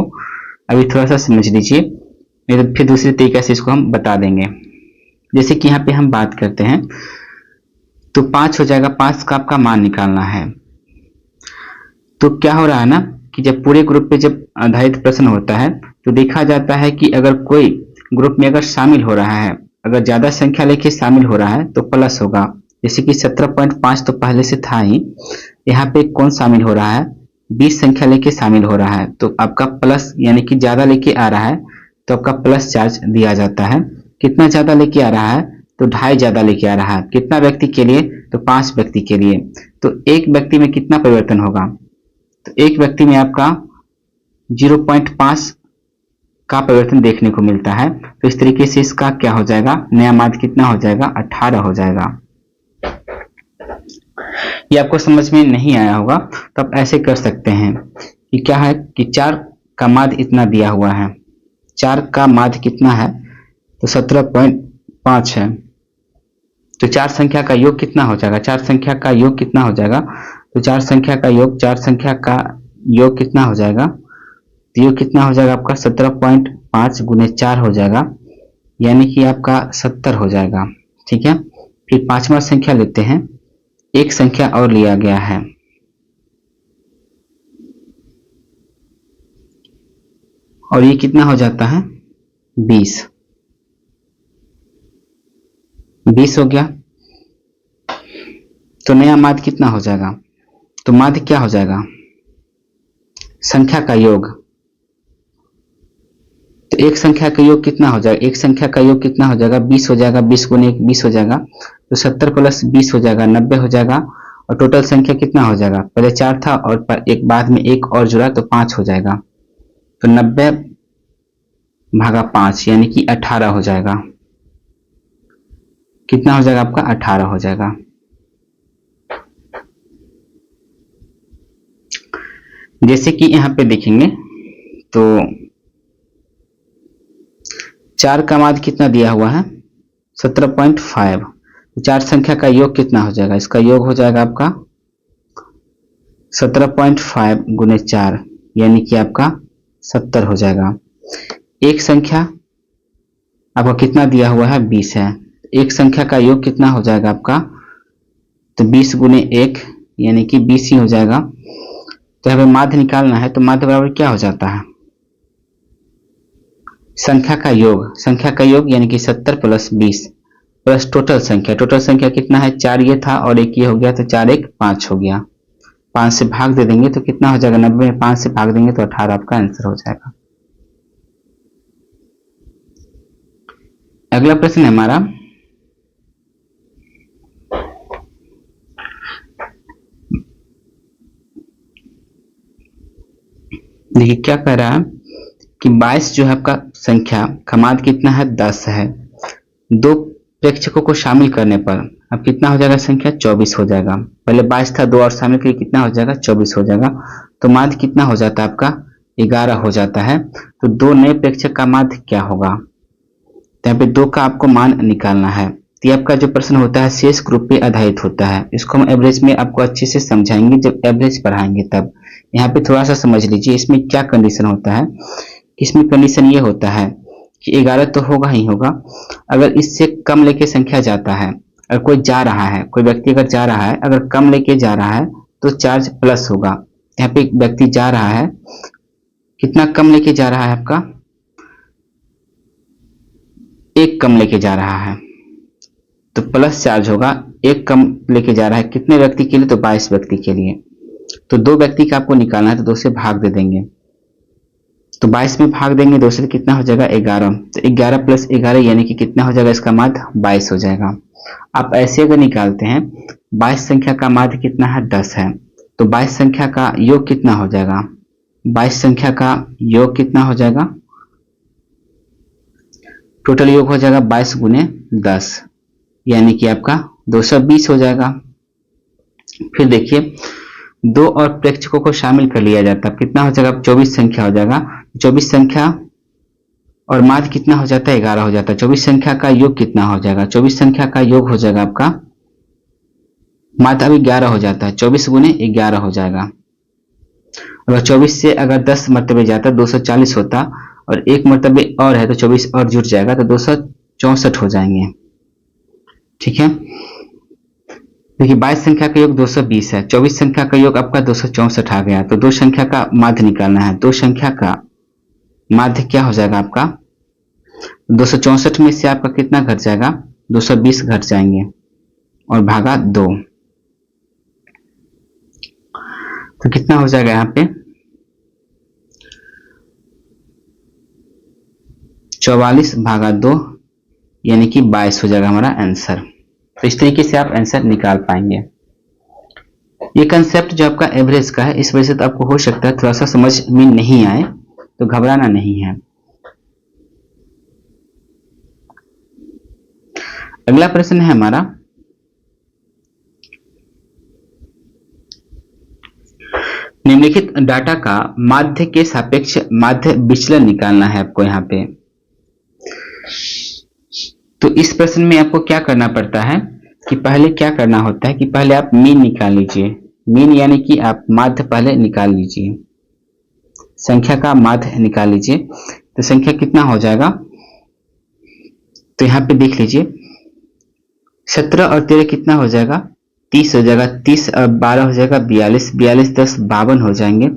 अभी थोड़ा सा समझ लीजिए, नहीं तो फिर दूसरे तरीके से इसको हम बता देंगे। जैसे कि यहाँ पे हम बात करते हैं तो 5 हो जाएगा, 5 का आपका मान निकालना है। तो क्या हो रहा है ना कि जब पूरे ग्रुप पे जब आधारित प्रश्न होता है तो देखा जाता है कि अगर कोई ग्रुप में अगर शामिल हो रहा है, अगर ज्यादा संख्या लेके शामिल हो रहा है तो प्लस होगा। जैसे कि 17.5 तो पहले से था ही, यहाँ पे कौन शामिल हो रहा है, 20 संख्या लेके शामिल हो रहा है तो आपका प्लस, यानी कि ज्यादा लेके आ रहा है तो आपका प्लस चार्ज दिया जाता है। कितना ज्यादा लेके आ रहा है, तो 2.5 ज्यादा लेके आ रहा है। कितना व्यक्ति के लिए, तो 5 व्यक्ति के लिए। तो एक व्यक्ति में कितना परिवर्तन होगा, तो एक व्यक्ति में आपका 0.5 का परिवर्तन देखने को मिलता है। तो इस तरीके से इसका क्या हो जाएगा, नया माध्य कितना हो जाएगा, 18 हो जाएगा। ये आपको समझ में नहीं आया होगा तो आप ऐसे कर सकते हैं कि क्या है कि 4 का माध्य इतना दिया हुआ है, 4 का माध्य कितना है, तो 17.5 है। तो 4 संख्या का योग कितना हो जाएगा, 4 संख्या का योग कितना हो जाएगा, तो 4 संख्या का योग, 4 संख्या का योग कितना हो जाएगा, तो योग कितना हो जाएगा आपका 17.5 गुने 4 हो जाएगा, यानी कि आपका 70 हो जाएगा। ठीक है, फिर 5वां संख्या लेते हैं, एक संख्या और लिया गया है, और ये कितना हो जाता है, 20 हो गया। तो नया माध्य कितना हो जाएगा, तो माध्य क्या हो जाएगा, संख्या का योग। तो एक संख्या का योग कितना हो जाएगा, एक संख्या का योग कितना हो जाएगा, 20 हो जाएगा, 20 गुने 1 20 हो जाएगा, तो 70 प्लस 20 हो जाएगा, 90 हो जाएगा। और टोटल संख्या कितना हो जाएगा, पहले 4 था और एक बाद में एक और जुड़ा तो 5 हो जाएगा, तो 90 भागा 5 यानी कि 18 हो जाएगा। कितना हो जाएगा आपका, 18 हो जाएगा। जैसे कि यहाँ पे देखेंगे तो 4 का माध्य कितना दिया हुआ है, 17.5। 4 संख्या का योग कितना हो जाएगा, इसका योग हो जाएगा आपका 17.5 गुने 4 यानी कि आपका 70 हो जाएगा। एक संख्या आपका कितना दिया हुआ है, 20 है, एक संख्या का योग कितना हो जाएगा आपका, तो 20 गुने 1 यानी कि 20 ही हो जाएगा। तो हमें माध्य निकालना है, तो माध्य बराबर क्या हो जाता है, संख्या का योग, संख्या का योग यानी कि 70 प्लस 20 प्लस टोटल संख्या, टोटल संख्या कितना है, 4 ये था और 1 ये हो गया, तो 4 1 5 हो गया, 5 से भाग दे देंगे तो कितना हो जाएगा, 90 में 5 से भाग देंगे तो 18 आपका आंसर हो जाएगा। अगला प्रश्न है हमारा, देखिए क्या कह रहा है कि 22 जो है आपका संख्या का माध्य कितना है 10 है। दो प्रेक्षकों को शामिल करने पर अब कितना हो जाएगा संख्या 24 हो जाएगा। पहले 22 था, दो और शामिल करके कितना हो जाएगा 24 हो जाएगा। तो माध्य कितना हो जाता है आपका 11 हो जाता है। तो दो नए प्रेक्षक का माध्य क्या होगा, तो यहाँ पे 2 का आपको मान निकालना है। तो ये आपका जो प्रश्न होता है शेष ग्रुप पे आधारित होता है। इसको हम एवरेज में आपको अच्छे से समझाएंगे जब एवरेज पढ़ाएंगे तब। यहाँ पे थोड़ा सा समझ लीजिए इसमें क्या कंडीशन होता है। इसमें कंडीशन ये होता है कि 11 तो होगा ही होगा, अगर इससे कम लेके संख्या जाता है, अगर कोई जा रहा है, कोई व्यक्ति अगर जा रहा है, अगर कम लेके जा रहा है तो चार्ज प्लस होगा। यहाँ पे एक व्यक्ति जा रहा है, कितना कम लेके जा रहा है आपका 1 कम लेके जा रहा है तो प्लस चार्ज होगा। 1 कम लेके जा रहा है कितने व्यक्ति के लिए, तो 22 व्यक्ति के लिए। तो 2 व्यक्ति का आपको निकालना है तो 2 से भाग दे देंगे, तो 22 में भाग देंगे 2 से, कितना हो जाएगा 11। तो 11 प्लस 11 यानी कि कितना हो जाएगा इसका माध्य 22 हो जाएगा। आप ऐसे अगर निकालते हैं 22 संख्या का माध्य कितना है 10 है, तो 22 संख्या का योग कितना हो जाएगा, 22 संख्या का योग कितना हो जाएगा, टोटल योग हो जाएगा 22 गुने 10 यानी कि आपका 220 हो जाएगा। फिर देखिए 2 और प्रेक्षकों को शामिल कर लिया जाता है, कितना हो जाएगा 24 संख्या हो जाएगा। 24 संख्या और माध्य कितना हो जाता है 11 हो जाता है। 24 संख्या का योग कितना हो जाएगा, 24 संख्या का योग हो जाएगा आपका, माध्य अभी 11 हो जाता है, 24 गुने 11 हो जाएगा। अगर 24 से अगर 10 मरतबे जाता 240 होता, और एक मरतबे और है तो 24 और जुड़ जाएगा तो 264 हो जाएंगे। ठीक है, देखिए 22 संख्या का योग 220 है, 24 संख्या का योग आपका 264 आ गया। तो 2 संख्या का माध्य निकालना है। 2 संख्या का माध्य क्या हो जाएगा आपका, 264 में से आपका कितना घट जाएगा 220 घट जाएंगे और भागा 2, तो कितना हो जाएगा यहाँ पे 44 भागा 2 यानी कि 22 हो जाएगा हमारा आंसर। तो इस तरीके से आप आंसर निकाल पाएंगे। ये कंसेप्ट जो आपका एवरेज का है, इस वजह से तो आपको हो सकता है थोड़ा सा समझ में नहीं आए, तो घबराना नहीं है। अगला प्रश्न है हमारा, निम्नलिखित डाटा का माध्य के सापेक्ष माध्य विचलन निकालना है आपको यहाँ पे। तो इस प्रश्न में आपको क्या करना पड़ता है कि पहले क्या करना होता है कि पहले आप मीन निकाल लीजिए। मीन यानी कि आप माध्य पहले निकाल लीजिए, संख्या का माध्य निकाल लीजिए। तो संख्या कितना हो जाएगा, तो यहाँ पे देख लीजिए 17 और 13 कितना हो जाएगा 30 हो जाएगा। 30 और 12 हो जाएगा 42, 42 10 52 हो जाएंगे।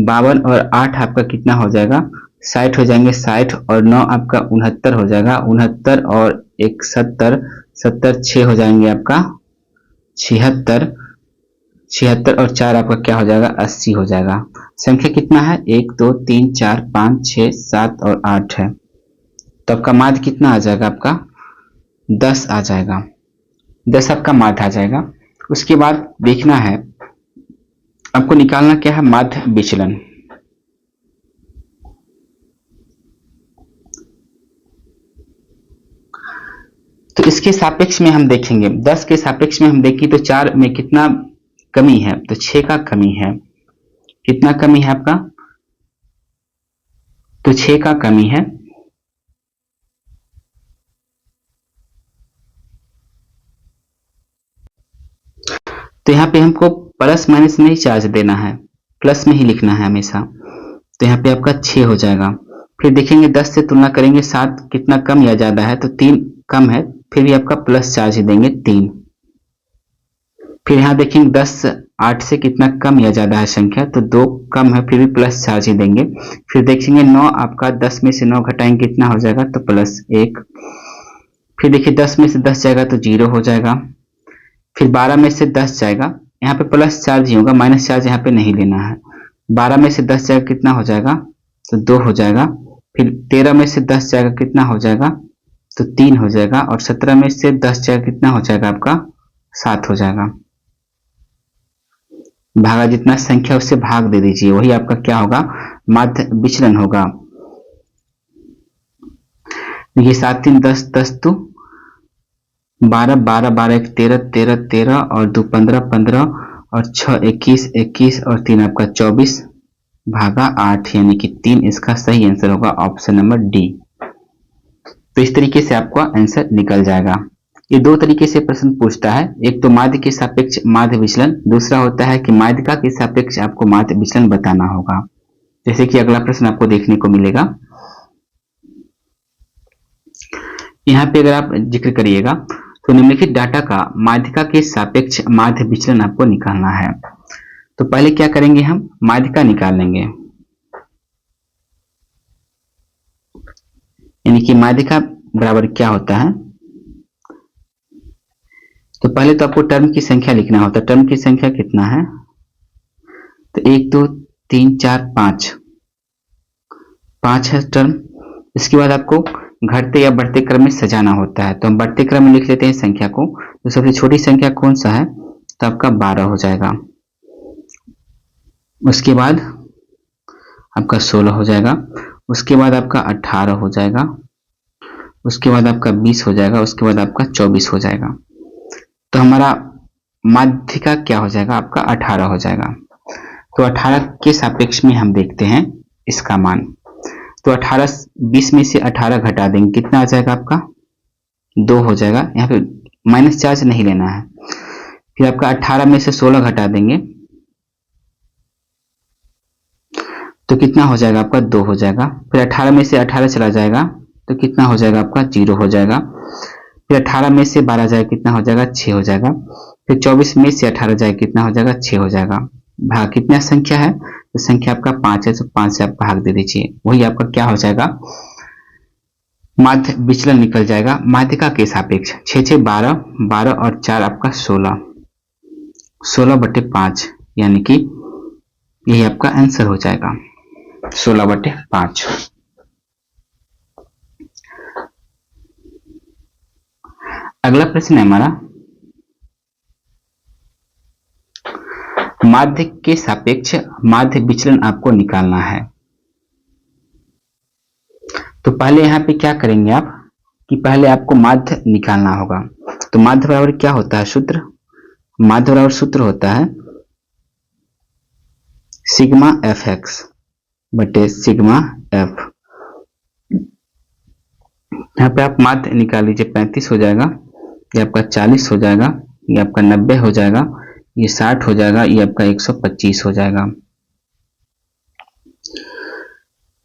52 और 8 आपका कितना हो जाएगा 60 हो जाएंगे। 60 और 9 आपका 69 हो जाएगा। 69 और 1 70, 70 6 हो जाएंगे आपका 76, 76 और 4 आपका क्या हो जाएगा 80 हो जाएगा। संख्या कितना है 1 2 3 4 5 6 7 और 8 है। तो आपका माध्य कितना आ जाएगा आपका 10 आ जाएगा। 10 आपका माध्य आ जाएगा। उसके बाद देखना है आपको निकालना क्या है माध्य विचलन। तो इसके सापेक्ष में हम देखेंगे, 10 के सापेक्ष में हम देखें तो 4 में कितना कमी है, तो 6 का कमी है। कितना कमी है आपका, तो 6 का कमी है। तो यहाँ पे हमको प्लस माइनस में ही चार्ज देना है, प्लस में ही लिखना है हमेशा। तो यहाँ पे आपका 6 हो जाएगा। फिर देखेंगे 10 से तुलना करेंगे 7 कितना कम या ज्यादा है, तो 3 कम है, फिर भी आपका प्लस चार्ज ही देंगे 3। फिर यहाँ देखेंगे 10 8 से कितना कम या ज्यादा है संख्या, तो 2 कम है, फिर भी प्लस चार्ज ही देंगे। फिर देखेंगे 9 आपका 10 में से 9 घटाएंगे कितना हो जाएगा, तो प्लस 1। फिर देखिए 10 में से 10 जाएगा तो 0 हो जाएगा। फिर 12 में से 10 जाएगा, यहाँ पे प्लस चार्ज ही होगा, माइनस चार्ज यहाँ पे नहीं लेना है। 12 में से 10 जाएगा कितना हो जाएगा, तो 2 हो जाएगा। फिर 13 में से 10 जाएगा कितना हो जाएगा, तो 3 हो जाएगा। और 17 में से 10 जाएगा कितना हो जाएगा आपका 7 हो जाएगा। भागा जितना संख्या उससे भाग दे दीजिए, वही आपका क्या होगा माध्य विचलन होगा। देखिए 7 3 10, 10 2 12, 12 12 1 13, 13 13 और 2 15 15 और 6 21 21 और 3 आपका 24 भागा 8 यानी कि 3 इसका सही आंसर होगा ऑप्शन नंबर डी। तो इस तरीके से आपका आंसर निकल जाएगा। ये दो तरीके से प्रश्न पूछता है, एक तो माध्य के सापेक्ष माध्य विचलन, दूसरा होता है कि माध्यिका के सापेक्ष आपको माध्य विचलन बताना होगा। जैसे कि अगला प्रश्न आपको देखने को मिलेगा, यहाँ पे अगर आप जिक्र करिएगा तो निम्नलिखित डाटा का माध्यिका के सापेक्ष माध्य विचलन आपको निकालना है। तो पहले क्या करेंगे, हम माध्यिका निकाल लेंगे, यानी कि माध्यिका बराबर क्या होता है। तो पहले तो आपको टर्म की संख्या लिखना होता है। टर्म की संख्या कितना है, तो 1 2 3 4 5 है टर्म। इसके बाद आपको घटते या बढ़ते क्रम में सजाना होता है। तो हम बढ़ते क्रम में लिख लेते हैं संख्या को। तो सबसे छोटी संख्या कौन सा है, तो आपका 12 हो जाएगा। उसके बाद आपका 16 हो जाएगा। उसके बाद आपका 18 हो जाएगा। उसके बाद आपका 20 हो जाएगा। उसके बाद आपका 24 हो जाएगा। तो हमारा माध्यिका क्या हो जाएगा, आपका 18 हो जाएगा। तो 18 के सापेक्ष में हम देखते हैं इसका मान। तो 18 20 में से 18 घटा देंगे, कितना आ जाएगा आपका 2 हो जाएगा। यहाँ पे माइनस चार्ज नहीं लेना है। फिर आपका 18 में से 16 घटा देंगे तो कितना हो जाएगा आपका 2 हो जाएगा। फिर 18 में से 18 चला जाएगा तो कितना हो जाएगा आपका 0 हो जाएगा। फिर 18 में से 12 जाएगा, कितना हो जाएगा 6 हो जाएगा। फिर 24 में से 18 जाएगा, कितना हो जाएगा 6 हो जाएगा। भाग कितना संख्या है, तो संख्या आपका 5 है, तो 5 से आप भाग दे दीजिए, वही आपका क्या हो जाएगा माध्य विचलन निकल जाएगा माध्यिका के सापेक्ष। 6 6 12 12 और 4 आपका 16 16/5 यानी कि यही आपका आंसर हो जाएगा 16/5। अगला प्रश्न है हमारा, माध्य के सापेक्ष माध्य विचलन आपको निकालना है। तो पहले यहां पे क्या करेंगे आप कि पहले आपको माध्य निकालना होगा। तो माध्य बराबर क्या होता है, सूत्र। माध्य बराबर सूत्र होता है सिग्मा एफ एक्स बटे सिग्मा एफ। यहाँ पे आप माध्य निकाल लीजिए, 35 हो जाएगा, ये आपका 40 हो जाएगा, ये आपका 90 हो जाएगा, ये 60 हो जाएगा, ये आपका 125 हो जाएगा।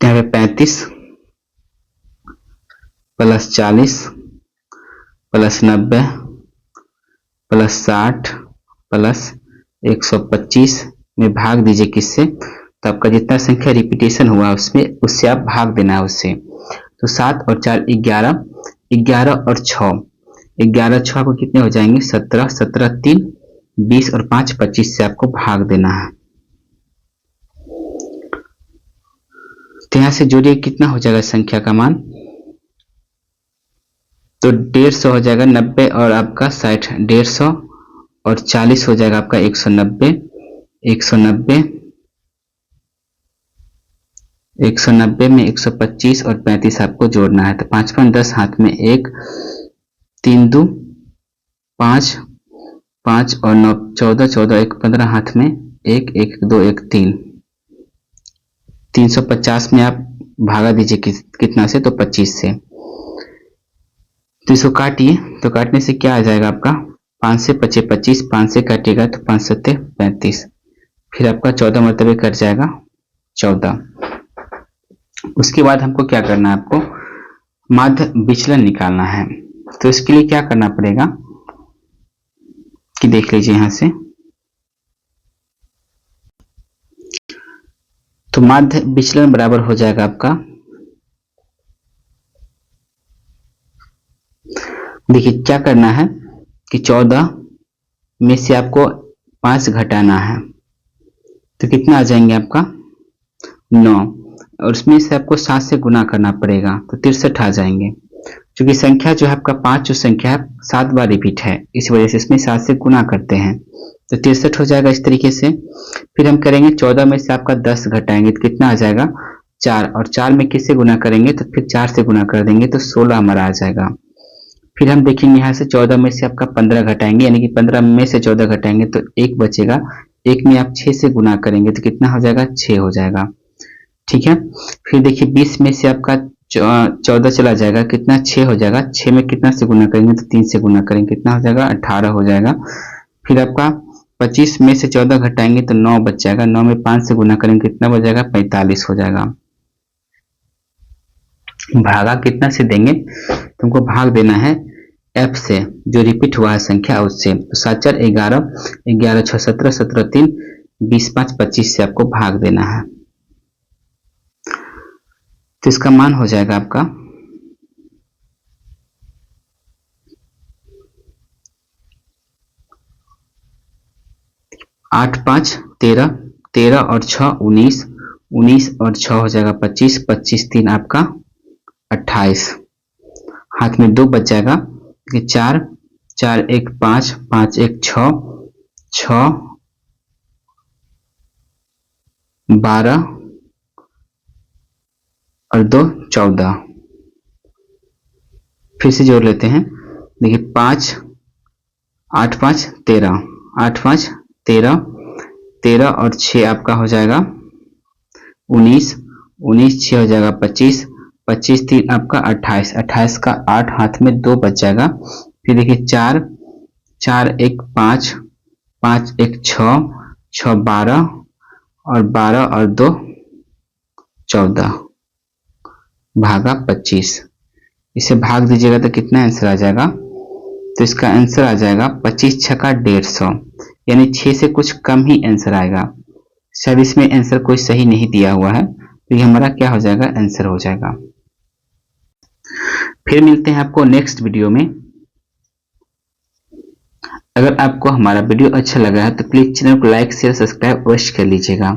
यहाँ पे 35 प्लस 40 प्लस 90 प्लस 60 प्लस 125 में भाग दीजिए किससे, तो आपका जितना संख्या रिपीटेशन हुआ उसमें उससे आप भाग देना है उससे। तो 7 और 4 11 11 और 6 11 6 को कितने हो जाएंगे 17 17 3 20 और 5 25 से आपको भाग देना है। तो यहां से जोड़िए कितना हो जाएगा संख्या का मान, तो 150 हो जाएगा। 90 और आपका 60 150 और 40 हो जाएगा आपका 190 190 190 में 125 और 35 आपको जोड़ना है। तो 5 5 10 हाथ में 1 3 2 5 5 और 9 14 14 1 15 हाथ में 1 1 2 1 3 350 में आप भागा दीजिए कितना से, तो 25 से। तो इसको काटिए, तो काटने से क्या आ जाएगा आपका 5 से 25 25, 5 से काटिएगा तो 5 7 35, फिर आपका 14 मरतबे कट जाएगा 14। उसके बाद हमको क्या करना है, आपको माध्य विचलन निकालना है। तो इसके लिए क्या करना पड़ेगा कि देख लीजिए यहां से, तो माध्य विचलन बराबर हो जाएगा आपका, देखिए क्या करना है कि 14 में से आपको 5 घटाना है, तो कितना आ जाएंगे आपका 9, और उसमें से आपको 7 से गुना करना पड़ेगा, तो 63 आ जाएंगे। क्योंकि संख्या जो है आपका 5 जो संख्या है 7 बार रिपीट है, इस वजह से इसमें 7 से गुना करते हैं, तो 63 हो जाएगा इस तरीके से। फिर हम करेंगे 14 में से आपका 10 घटाएंगे तो कितना आ जाएगा 4 और 4 में किससे गुना करेंगे तो फिर 4 से गुना कर देंगे तो 16 हमारा आ जाएगा। फिर हम देखेंगे यहाँ से 14 में से आपका 15 घटाएंगे, यानी कि 15 में से 14 घटाएंगे तो 1 बचेगा। 1 में आप 6 से गुना करेंगे तो कितना हो जाएगा, 6 हो जाएगा। ठीक है, फिर देखिए 20 में से आपका 14 चला जाएगा, कितना 6 हो जाएगा। 6 में कितना से गुना करेंगे तो 3 से गुना करेंगे, कितना हो जाएगा 18 हो जाएगा। फिर आपका 25 में से 14 घटाएंगे तो 9 बच जाएगा। 9 में 5 से गुना करेंगे कितना बच जाएगा, 45 हो जाएगा। भागा कितना से देंगे, तुमको भाग देना है f से, जो रिपीट हुआ है संख्या उससे। तो 7 4 11, 11 6 17, 17 3 20 5 25 से आपको भाग देना है। तो इसका मान हो जाएगा आपका 8 5 13, 13 और 6 19, 19 और 6 हो जाएगा 25, 25 3 आपका 28। हाथ में 2 बच जाएगा, 4 4 1 5, 5 1 6, 6 12 और 2 14। फिर से जोड़ लेते हैं, देखिए 5 8 5 13, 8 5 13, 13 और 6 आपका हो जाएगा 19, 19 6 हो जाएगा 25, 25 3 आपका 28, 28 का 8 हाथ में 2 बच जाएगा। फिर देखिए 4 4 1 5, 5 1 6, 6 12 और 12 और 2 14 भागा 25। इसे भाग दीजिएगा तो कितना आंसर आ जाएगा, तो इसका आंसर आ जाएगा 25 छक्का 150, यानी 6 से कुछ कम ही आंसर आएगा। शायद इसमें आंसर कोई सही नहीं दिया हुआ है, तो ये हमारा क्या हो जाएगा, आंसर हो जाएगा। फिर मिलते हैं आपको नेक्स्ट वीडियो में। अगर आपको हमारा वीडियो अच्छा लगा है तो प्लीज चैनल को लाइक शेयर सब्सक्राइब अवश्य कर लीजिएगा।